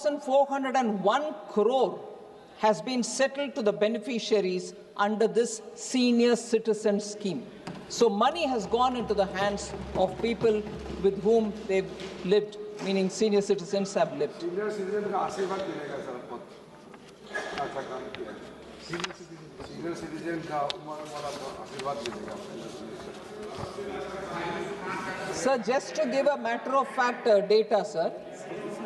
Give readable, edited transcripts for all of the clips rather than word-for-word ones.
1,401 crore has been settled to the beneficiaries under this senior citizen scheme. So money has gone into the hands of people with whom they've lived, meaning senior citizens have lived. Senior citizen का आशीर्वाद मिलेगा sir बहुत अच्छा काम किया है. Senior citizen का उम्र वाला आशीर्वाद मिलेगा. Sir, just to give a matter of fact data, sir,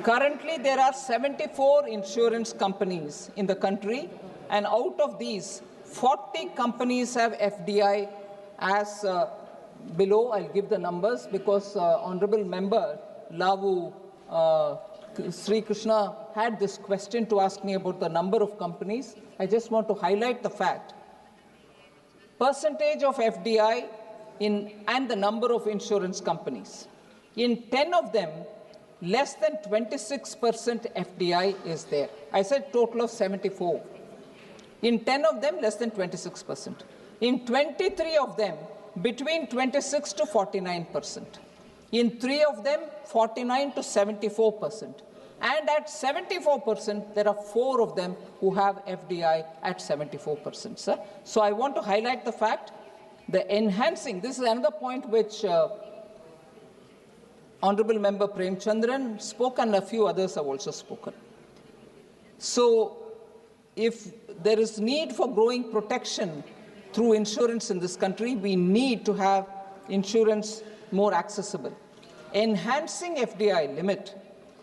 currently there are 74 insurance companies in the country, and out of these, 40 companies have FDI as below. I'll give the numbers because Honorable Member Lavu Sri Krishna had this question to ask me about the number of companies. I just want to highlight the fact. Percentage of FDI and the number of insurance companies. In 10 of them, less than 26% FDI is there. I said total of 74. In 10 of them, less than 26%. In 23 of them, between 26 to 49%. In 3 of them, 49 to 74%. And at 74%, there are 4 of them who have FDI at 74%, sir. So I want to highlight the fact, the enhancing, this is another point which Honorable Member Prem Chandran spoke and a few others have also spoken. So if there is need for growing protection through insurance in this country, we need to have insurance more accessible. Enhancing FDI limit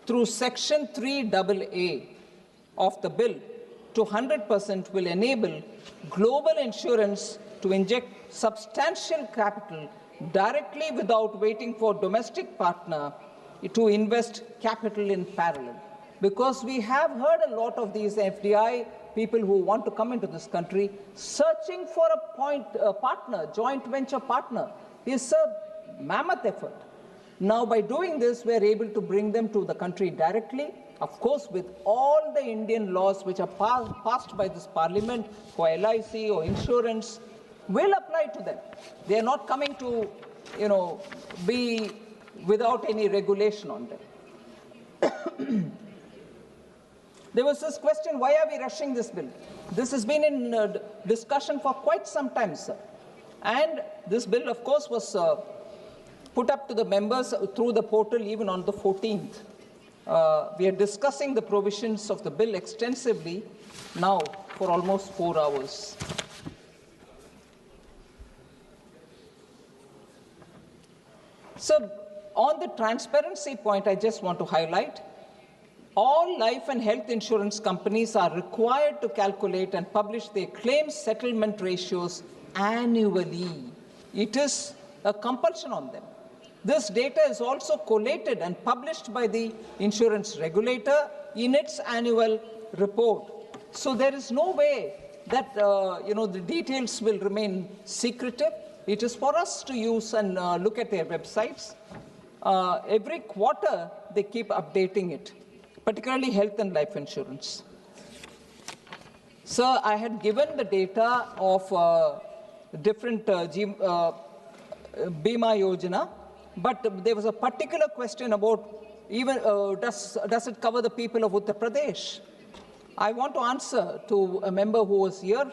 through Section 3AA of the bill to 100% will enable global insurance to inject substantial capital directly without waiting for domestic partner to invest capital in parallel. Because we have heard a lot of these FDI people who want to come into this country searching for a partner, joint venture partner. It's a mammoth effort. Now, by doing this, we are able to bring them to the country directly, of course, with all the Indian laws which are passed by this parliament for LIC or insurance will apply to them. They are not coming to, be without any regulation on them. There was this question, why are we rushing this bill? This has been in discussion for quite some time, sir. And this bill, of course, was put up to the members through the portal even on the 14th. We are discussing the provisions of the bill extensively now for almost 4 hours. So on the transparency point, I just want to highlight, all life and health insurance companies are required to calculate and publish their claims settlement ratios annually. It is a compulsion on them. This data is also collated and published by the insurance regulator in its annual report. So there is no way that the details will remain secretive. It is for us to use and look at their websites. Every quarter, they keep updating it, particularly health and life insurance. Sir, I had given the data of different Bima Yojana, but there was a particular question about even does it cover the people of Uttar Pradesh? I want to answer to a member who was here.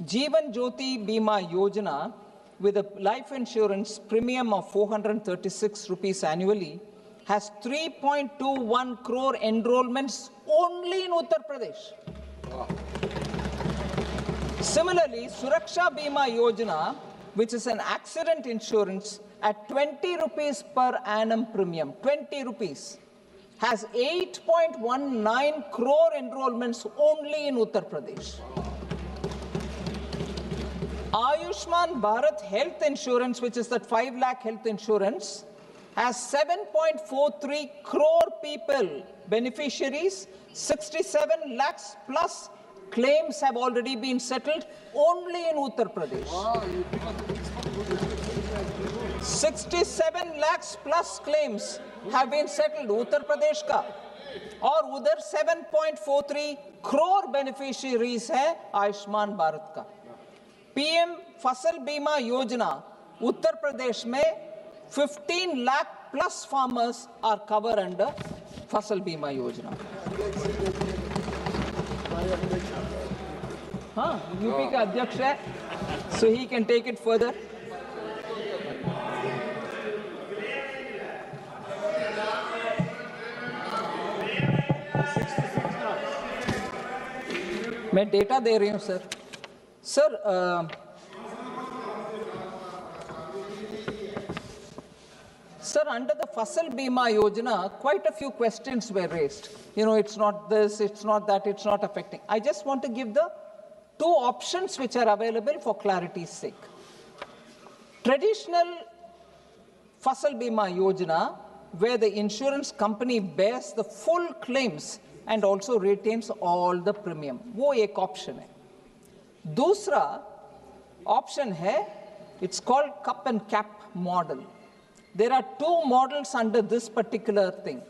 Jeevan Jyoti Bima Yojana, with a life insurance premium of 436 rupees annually, has 3.21 crore enrollments only in Uttar Pradesh. Wow. Similarly, Suraksha Bima Yojana, which is an accident insurance at 20 rupees per annum premium, 20 rupees, has 8.19 crore enrollments only in Uttar Pradesh. Ayushman Bharat Health Insurance, which is that 5 lakh health insurance, has 7.43 crore people, beneficiaries, 67 lakhs plus claims have already been settled only in Uttar Pradesh. 67 lakhs plus claims have been settled, Uttar Pradesh ka. और उधर 7.43 crore beneficiaries है आयुष्मान भारत का. PM फसल बीमा योजना उत्तर प्रदेश में 15 lakh plus farmers are covered under Fasal Bima Yojana. हाँ, UP का अध्यक्ष है, so he can take it further. मैं डेटा दे रही हूँ sir. Sir, under the Fasal Bima Yojana, quite a few questions were raised. You know, it's not this, it's not that, it's not affecting. I just want to give the two options which are available for clarity's sake. Traditional Fasal Bima Yojana, where the insurance company bears the full claims and also retains all the premium. वो एक option है. दूसरा option है, it's called cup and cap model. There are two models under this particular thing.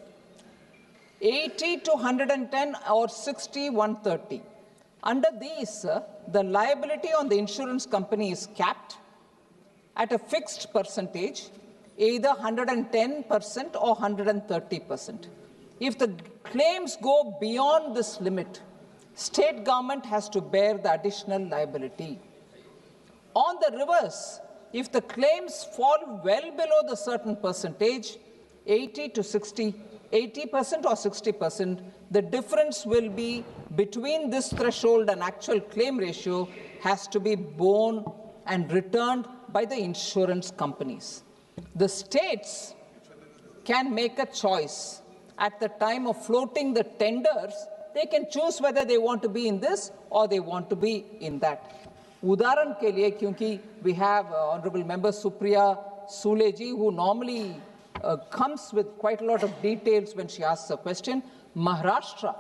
80 to 110 or 60, 130. Under these, the liability on the insurance company is capped at a fixed percentage, either 110% or 130%. If the claims go beyond this limit, state government has to bear the additional liability. On the reverse, if the claims fall well below the certain percentage, 80 to 60, 80% or 60%, the difference will be between this threshold and actual claim ratio has to be borne and returned by the insurance companies. The states can make a choice. At the time of floating the tenders, they can choose whether they want to be in this or they want to be in that. उदाहरण के लिए क्योंकि we have Honorable Member Supriya Sule ji, who normally comes with quite a lot of details when she asks a question. Maharashtra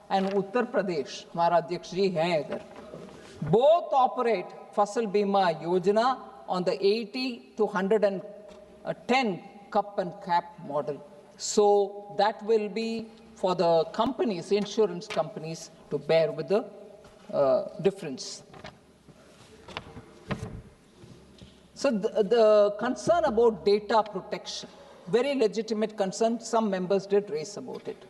and Uttar Pradesh, हमारा अध्यक्ष जी हैं इधर, both operate Fasal Bima Yojana on the 80 to 110 cup and cap model. So that will be for the companies, insurance companies, to bear with the difference. So the concern about data protection, very legitimate concern, some members did raise about it.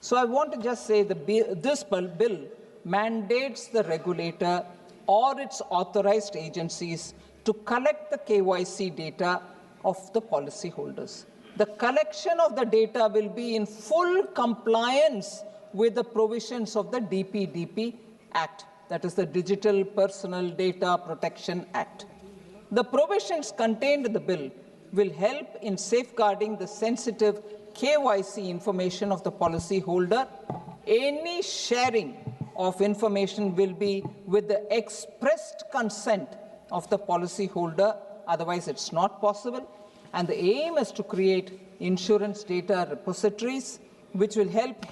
So I want to just say this bill mandates the regulator or its authorized agencies to collect the KYC data of the policyholders. The collection of the data will be in full compliance with the provisions of the DPDP Act, that is the Digital Personal Data Protection Act. The provisions contained in the bill will help in safeguarding the sensitive KYC information of the policyholder. Any sharing of information will be with the expressed consent of the policyholder, otherwise it's not possible. And the aim is to create insurance data repositories which will help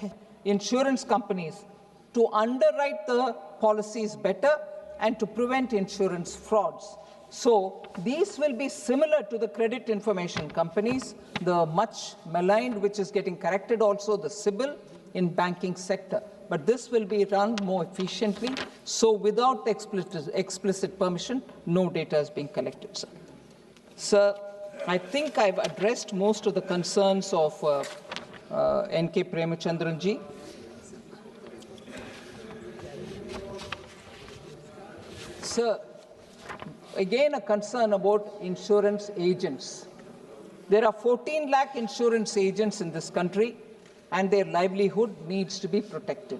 insurance companies to underwrite the policies better and to prevent insurance frauds. So these will be similar to the credit information companies, the much maligned, which is getting corrected also, the CIBIL in banking sector. But this will be run more efficiently. So without explicit permission, no data is being collected, sir. Sir, I think I've addressed most of the concerns of N.K. Premachandran ji. Sir, again a concern about insurance agents. There are 14 lakh insurance agents in this country and their livelihood needs to be protected.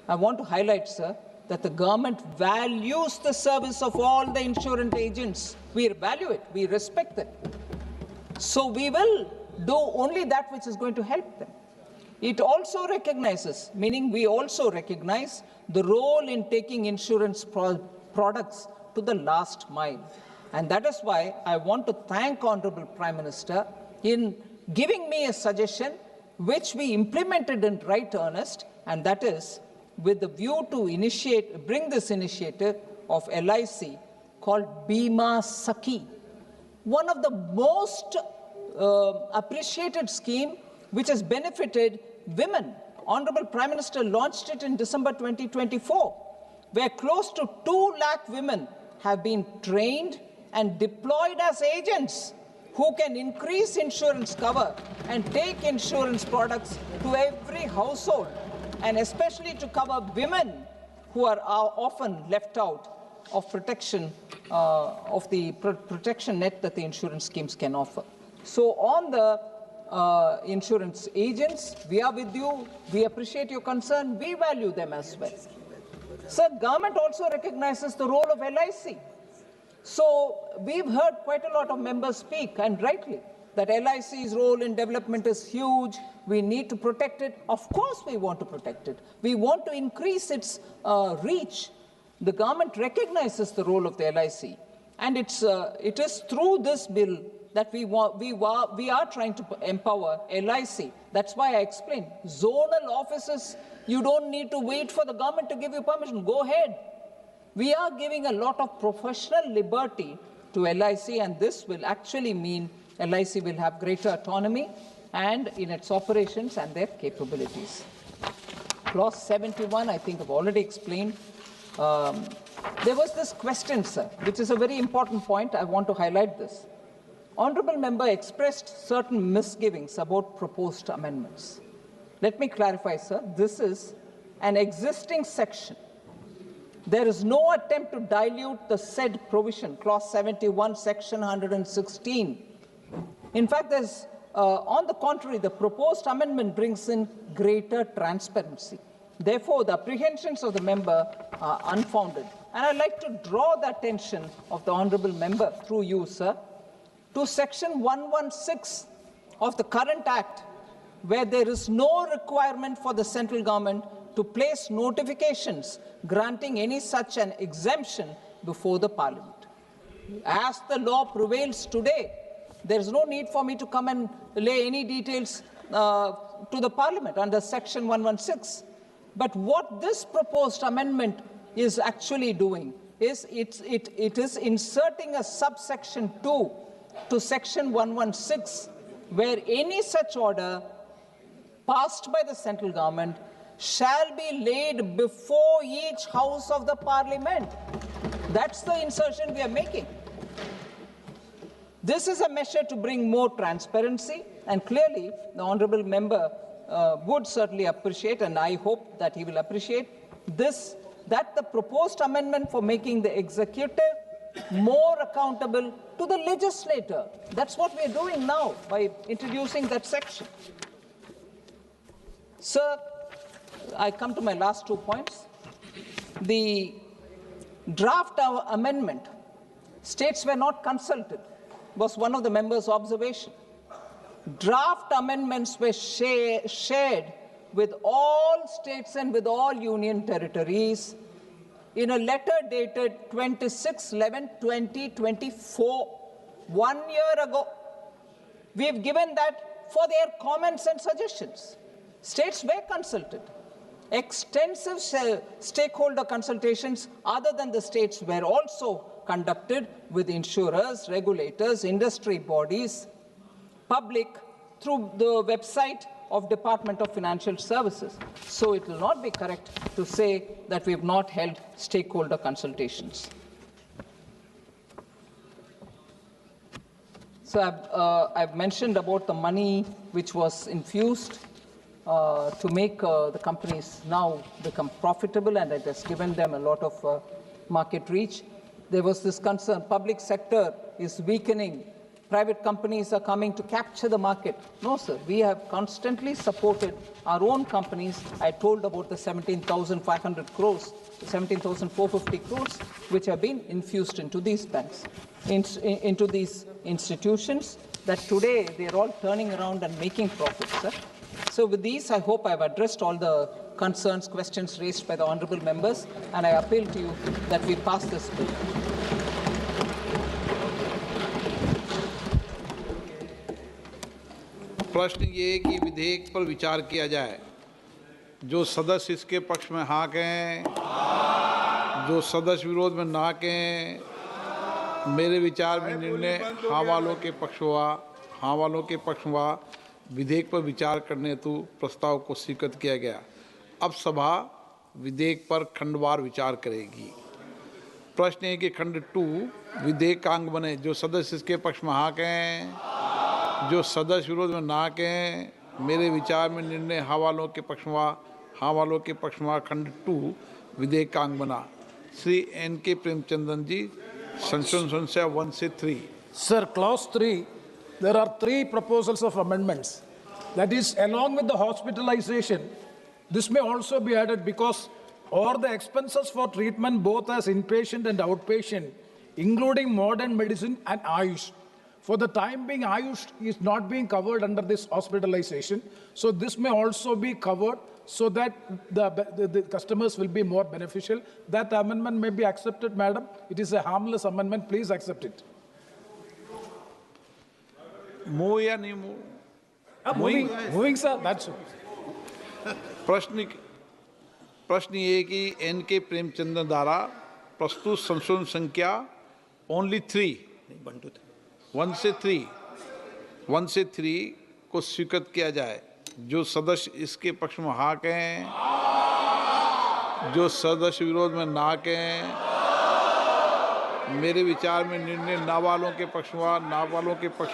I want to highlight, sir, that the government values the service of all the insurance agents. We value it, we respect them. So we will do only that which is going to help them. It also recognizes, meaning we also recognize the role in taking insurance products to the last mile. And that is why I want to thank Honorable Prime Minister in giving me a suggestion which we implemented in right earnest, and that is with the view to bring this initiative of LIC called Bima Sakhi, one of the most appreciated scheme which has benefited women. Honorable Prime Minister launched it in December 2024, where close to 2 lakh women have been trained and deployed as agents who can increase insurance cover and take insurance products to every household, and especially to cover women who are often left out of protection, of the protection net that the insurance schemes can offer. So on the insurance agents, we are with you. We appreciate your concern. We value them as well. Sir, government also recognizes the role of LIC. So we've heard quite a lot of members speak, and rightly, that LIC's role in development is huge. We need to protect it. Of course we want to protect it. We want to increase its reach. The government recognizes the role of the LIC, and it is through this bill that we are trying to empower LIC. That's why I explained, zonal offices, you don't need to wait for the government to give you permission. Go ahead. We are giving a lot of professional liberty to LIC, and this will actually mean LIC will have greater autonomy and in its operations and their capabilities. Clause 71, I think I've already explained. There was this question, sir, which is a very important point. I want to highlight this. Honourable member expressed certain misgivings about proposed amendments. Let me clarify, sir. This is an existing section. There is no attempt to dilute the said provision, Clause 71, Section 116. In fact, on the contrary, the proposed amendment brings in greater transparency. Therefore, the apprehensions of the member are unfounded. And I'd like to draw the attention of the honourable member, through you, sir, to Section 116 of the current Act, where there is no requirement for the central government to place notifications granting any such an exemption before the Parliament. As the law prevails today, there is no need for me to come and lay any details to the Parliament under Section 116. But what this proposed amendment is actually doing is it is inserting a subsection 2 to Section 116, where any such order passed by the central government shall be laid before each house of the Parliament. That's the insertion we are making. This is a measure to bring more transparency, and clearly the honourable member would certainly appreciate, and I hope that he will appreciate this, that the proposed amendment for making the executive more accountable to the legislator. That's what we're doing now by introducing that section. Sir, I come to my last 2 points. The draft amendment, states were not consulted, was one of the members' observation. Draft amendments were shared with all states and with all union territories in a letter dated 26/11/2024, 1 year ago. We've given that for their comments and suggestions. States were consulted. Extensive stakeholder consultations other than the states were also conducted with insurers, regulators, industry bodies, public, through the website of Department of Financial Services. So it will not be correct to say that we have not held stakeholder consultations. So I've mentioned about the money which was infused to make the companies now become profitable, and it has given them a lot of market reach. There was this concern, public sector is weakening, private companies are coming to capture the market. No, sir, we have constantly supported our own companies. I told about the 17,500 crores, 17,450 crores, which have been infused into these banks, into these institutions, that today they're all turning around and making profits, sir. So with these, I hope I've addressed all the concerns, questions raised by the honourable members, and I appeal to you that we pass this bill. प्रश्न ये है कि विधेयक पर विचार किया जाए। जो सदस्य इसके पक्ष में हाँ कहें, जो सदस्य विरोध में ना कहें। मेरे विचार में निर्णय हाँ वालों के पक्ष हुआ। विधेयक पर विचार करने हेतु प्रस्ताव को स्वीकृत किया गया। अब सभा विधेयक पर खंडवार विचार करेगी। प्रश्न है कि खंड 2 विधेयकांग बने, जो सदस्य इसके पक्ष में हाँ कहें, जो सदस्य विरोध में ना कहें, मेरे विचार में निर्णय हाँ वालों के पक्ष में हाँ वालों के पक्ष में खंड 2 विधेयकांग बना। श्री N.K. प्रेमचंदन जी, संशोधन संख्या 1 से 3। Sir, clause 3, there are 3 proposals of amendments. That is, along with the hospitalization, this may also be added because all the expenses for treatment both as inpatient and outpatient, including modern medicine and Ayush. For the time being, Ayush is not being covered under this hospitalization. So this may also be covered so that the customers will be more beneficial. That amendment may be accepted, madam. It is a harmless amendment. Please accept it. Move या नहीं move? Moving, sir. That's all. प्रश्न ये कि N.K. Premachandran द्वारा प्रस्तुत संशोधन संख्या only 1 से 3 को स्वीकृत किया जाए। जो सदस्य इसके पक्ष में हाँ कहें, जो सदस्य विरोध में ना कहें, मेरे विचार में निर्णय ना वालों के पक्ष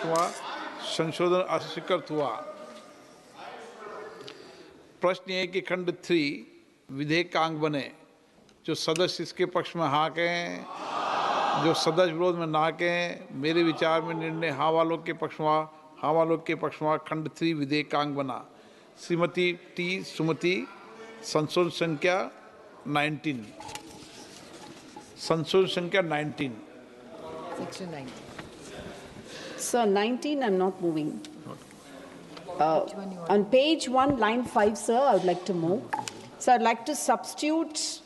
में संशोधन अस्वीकृत हुआ। प्रश्न है कि खंड 3 विधेयकांग बने, जो सदस्य इसके पक्ष में हाँ कहें, जो सदस्य विरोध में ना कहें, मेरे विचार में निर्णय हाँ वालों के पक्ष में खंड 3 विधेयकांग बना। श्रीमती टी सुमति, संशोधन संख्या 19। संशोधन संख्या 19। Section 19. Sir, 19, I'm not moving. On page 1, line 5, sir, I would like to move. So I'd like to substitute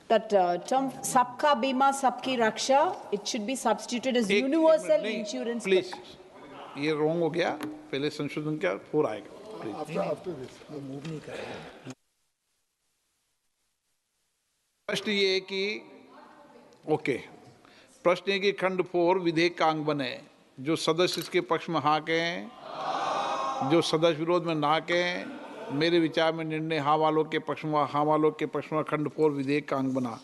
that term, Sabka Bima, Sabki Raksha. It should be substituted as universal insurance. Please, ये wrong हो गया। पहले संशोधन क्या 4 आएगा। प्रश्न ये कि ओके, प्रश्न है कि खंड 4 विधेयकांग बने, जो सदस्य इसके पक्ष में हाँ कहें, जो सदस्य विरोध में ना कहें, मेरे विचार में निर्णय हाँ वालों के पक्ष में खंड 4 विधेयकांग बना।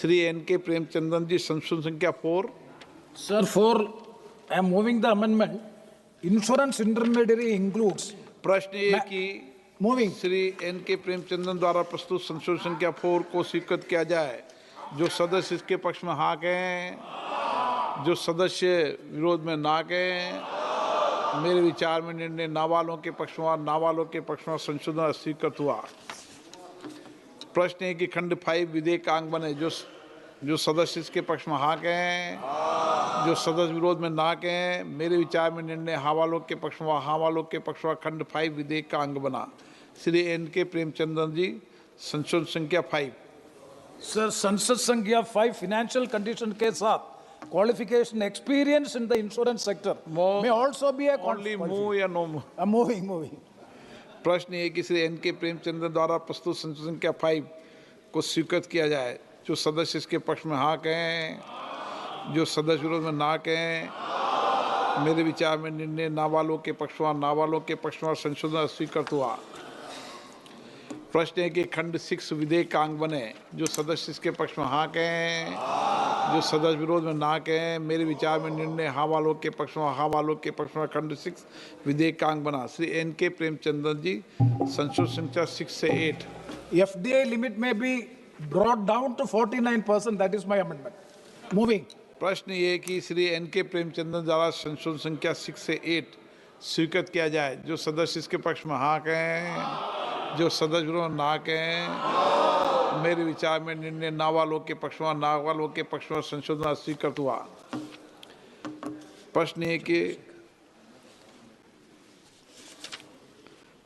श्री N.K. प्रेमचंदन जी, संशोधन संख्या 4। Sir, 4, I am moving the amendment. Insurance intermediary includes. प्रश्न ये कि Moving. श्री N.K. प्रेमचंदन द्वारा प्रस्तुत संशोधन संख्या 4 को स्वीकृत किया जाए। जो सदस्य इसके पक्ष में हाँ कहें, जो सदस्य विरोध में ना कहें, मेरे विचार में निर्णय ना वालों के पक्ष में संशोधन स्वीकृत हुआ। प्रश्न है कि खंड 5 विधेयकांग बने, जो सदस्य इसके पक्ष में हाँ कहें, जो सदस्य विरोध में ना कहें, मेरे विचार में निर्णय हाँ वालों के पक्ष में खंड 5 विधेयकांग बना। श्री N.K. प्रेमचंदन जी, संशोधन संख्या 5। Sir, संसद संख्या 5 फाइनेंशियल कंडीशन के साथ qualification experience in the insurance sector may also be a only move या नो मूव? I'm moving. प्रश्न ये कि श्री N.K. प्रेमचंदन द्वारा प्रस्तुत संशोधन संख्या 5 को स्वीकृत किया जाए। जो सदस्य इसके पक्ष में हाँ कहें, जो सदस्य विरोध में ना कहें, मेरे विचार में निर्णय ना वालों के पक्ष में संशोधन स्वीकृत हुआ। प्रश्न है कि खंड 6 विधेयकांग बने, जो सदस्य इसके पक्ष में हाँ कहें, जो सदस्य विरोध में ना कहें, मेरे विचार में निर्णय हाँ वालों के पक्ष में खंड 6 विधेयकांग बना। श्री N.K. प्रेमचंदन जी, संशोधन संख्या 6 से 8। FDI limit may be brought down to 49%. That is my amendment. Moving. प्रश्न ये कि श्री N.K. प्रेमचंदन द्वारा संशोधन संख्या 6 से 8 स्वीकृत किया जाए। जो सदस्य इसके पक्ष में हाँ कहें, जो सदस्य विरोध ना कहें, मेरे विचार में निर्णय ना वालों के पक्ष में संशोधन स्वीकृत हुआ। प्रश्न है कि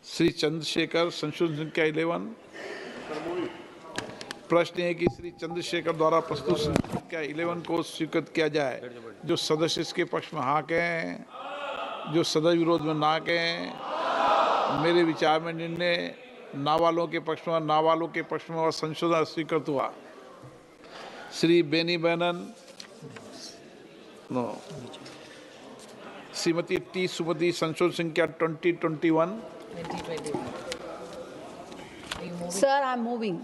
श्री चंद्रशेखर, संशोधन संख्या 11। प्रश्न है कि श्री चंद्रशेखर द्वारा प्रस्तुत संख्या 11 को स्वीकृत किया जाए। जो सदस्य इसके पक्ष में हाँ कहें, जो सदस्य विरोध में ना कहें, मेरे विचार में निर्णय ना वालों के पक्ष में संशोधन स्वीकृत हुआ। श्री बेनी बैनन, श्रीमती टी सुमति, संशोधन संख्या 2021। Sir, I'm moving.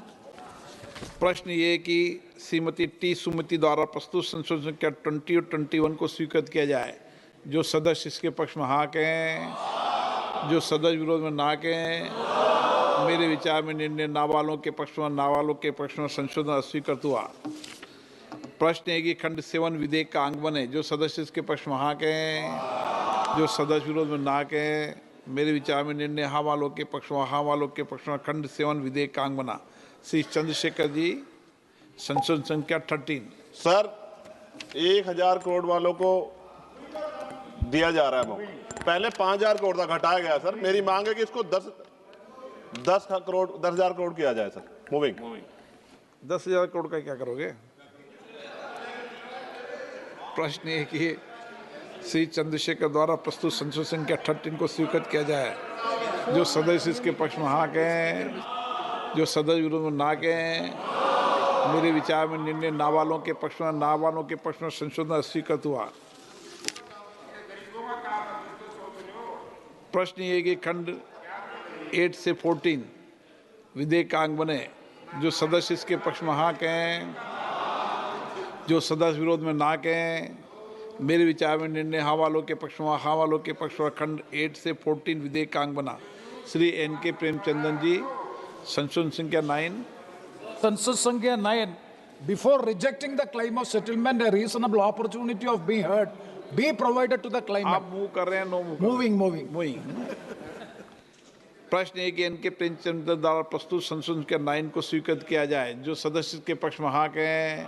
प्रश्न ये कि श्रीमती टी सुमति द्वारा प्रस्तुत संशोधन संख्या 20 और 21 को स्वीकृत किया जाए। जो सदस्य इसके पक्ष में हाँ कहें, जो सदस्य विरोध में ना कहें। मेरे विचार में निर्णय ना वालों के पक्ष में, ना वालों के पक्ष में संशोधन अस्वीकृत हुआ। प्रश्न है कि खंड 7 विधेयक का अंग बने। जो सदस्य इसके पक्ष में हाँ कहें, जो सदस्य विरोध में ना कहें। मेरे विचार में निर्णय हाँ वालों के पक्ष में, हाँ वालों के पक्ष में खंड 7 विधेयक का अंग बना। श्री चंद्रशेखर जी, संशोधन संख्या 13। सर 1000 करोड़ वालों को दिया जा रहा है वो, पहले 5000 करोड़ तक घटाया गया सर। मेरी मांग है कि इसको 10,000 करोड़ किया जाए सर। मूविंग 10,000 करोड़ का क्या करोगे? प्रश्न है कि श्री चंद्रशेखर द्वारा प्रस्तुत संशोधन संख्या 13 को स्वीकृत किया जाए। जो सदस्य इसके पक्ष में हाँ कहें, जो सदस्य विरोध में ना कहें। मेरे विचार में निर्णय ना वालों के पक्ष में, ना वालों के पक्ष में संशोधन अस्वीकृत हुआ। प्रश्न ये कि खंड 8 से 14 विधेयक का अंग बने। जो सदस्य इसके पक्ष में हाँ कहें, जो सदस्य विरोध में ना कहें। मेरे विचार में निर्णय हाँ वालों के पक्ष में, हाँ वालों के पक्ष में खंड 8 से 14 विधेयक का अंग बना। श्री N.K. प्रेमचंदन जी, संशोधन संख्या 9। Census Sankhya 9, before rejecting the claim of settlement, a reasonable opportunity of being heard be provided to the claimant. आप मूव कर रहे हैं, नो मूव? Moving. प्रश्न है कि N.K. प्रेमचंदन द्वारा प्रस्तुत संशोधन संख्या 9 को स्वीकृत किया जाए। जो सदस्य के पक्ष में हाँ कहें,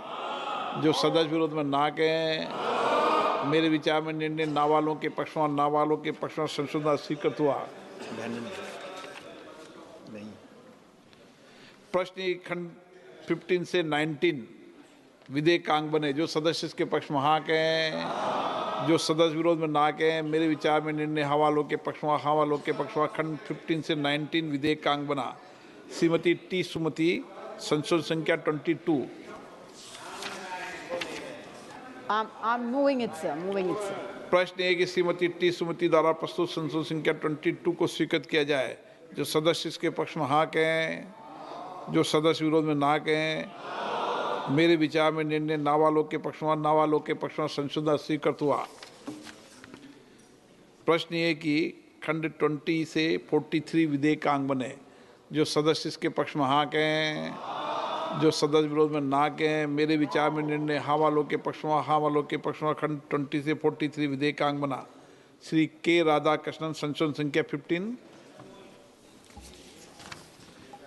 जो सदस्य विरोध में ना कहें। मेरे विचार में निर्णय ना वालों के पक्ष में, ना वालों के पक्ष में संशोधन स्वीकृत हुआ। प्रश्न खंड 15 से 19 विधेयक का अंग बने। जो सदस्य इसके पक्ष में हाँ कहें, जो सदस्य विरोध में ना कहें। मेरे विचार में निर्णय हाँ वालों के पक्ष में, हाँ वालों के पक्ष में खंड 15 से 19 विधेयक का अंग बना। श्रीमती टी सुमति, संशोधन संख्या 22। I'm moving it, sir. प्रश्न है कि श्रीमती टी सुमति द्वारा प्रस्तुत संशोधन संख्या 22 को स्वीकृत किया जाए। जो सदस्य इसके पक्ष में हाँ कहें, जो सदस्य विरोध में ना कहें। मेरे विचार में निर्णय ना वालों के पक्ष में, ना वालों के पक्ष में संशोधन स्वीकृत हुआ। प्रश्न ये कि खंड 20 से 43 विधेयक का अंग बने। जो सदस्य इसके पक्ष में हाँ कहें, जो सदस्य विरोध में ना कहें। मेरे विचार में निर्णय हाँ वालों के पक्ष में, हाँ वालों के पक्ष में खंड 20 से 43 विधेयक का अंग बना। श्री के राधाकृष्णन, संशोधन संख्या 15।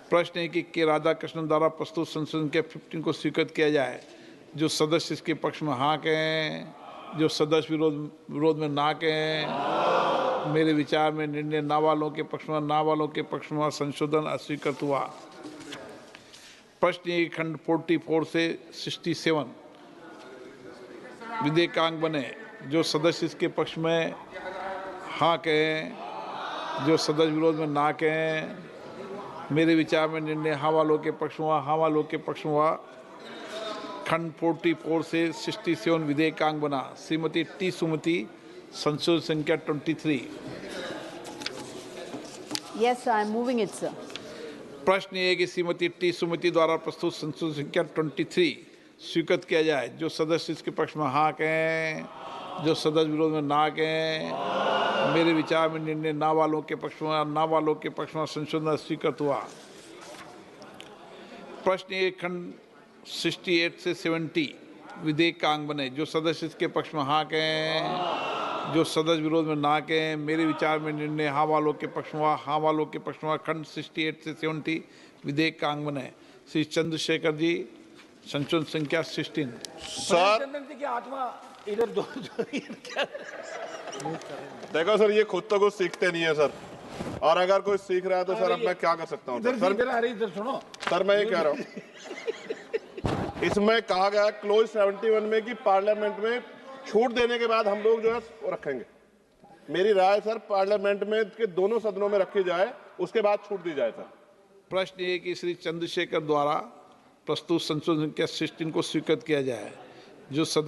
प्रश्न है कि के राधाकृष्णन द्वारा प्रस्तुत संशोधन संख्या 15 को स्वीकृत किया जाए। जो सदस्य इसके पक्ष में हाँ कहें, जो सदस्य विरोध में ना कहें। मेरे विचार में निर्णय ना वालों के पक्ष में, ना वालों के पक्ष में संशोधन अस्वीकृत हुआ। प्रश्न ये खंड 44 से 67 विधेयक का अंग बने। जो सदस्य इसके पक्ष में हाँ कहें, जो सदस्य विरोध में ना कहें। मेरे विचार में निर्णय हाँ वालों के पक्ष में, हाँ वालों के पक्ष में खंड 44 से 67 विधेयक का अंग बना। श्रीमती टी सुमति, संशोधन संख्या 23। Yes, sir, I'm moving it, sir. प्रश्न ये है कि श्रीमती टी सुमति द्वारा प्रस्तुत संशोधन संख्या 23 स्वीकृत किया जाए। जो सदस्य इसके पक्ष में हाँ कहें, जो सदस्य विरोध में ना कहें। मेरे विचार में निर्णय ना वालों के पक्ष में, ना वालों के पक्ष में संशोधन स्वीकृत हुआ। प्रश्न ये खंड 68 से 70 विधेयक का अंग बने। जो सदस्य इसके पक्ष में हाँ कहें, जो सदस्य विरोध में ना कहें। मेरे विचार में निर्णय हाँ वालों के पक्ष में, हाँ वालों के पक्ष में खंड 68 से 70 विधेयक का अंग बने। श्री चंद्रशेखर जी, संशोधन संख्या 16। सर देखो सर, ये खुद तो कुछ सीखते नहीं है सर, और अगर कोई सीख रहा है तो सर अब मैं क्या कर सकता हूँ? सर मैं ये कह रहा हूँ, इसमें कहा गया क्लोज 71 में कि पार्लियामेंट में छूट देने के बाद हम लोग जो है वो रखेंगे। मेरी राय सर पार्लियामेंट में के दोनों सदनों में रखी जाए, उसके बाद छूट दी जाए सर। प्रश्न ये कि श्री चंद्रशेखर द्वारा प्रस्तुत संशोधन संख्या 16 को स्वीकृत किया जाए। जो सदस्य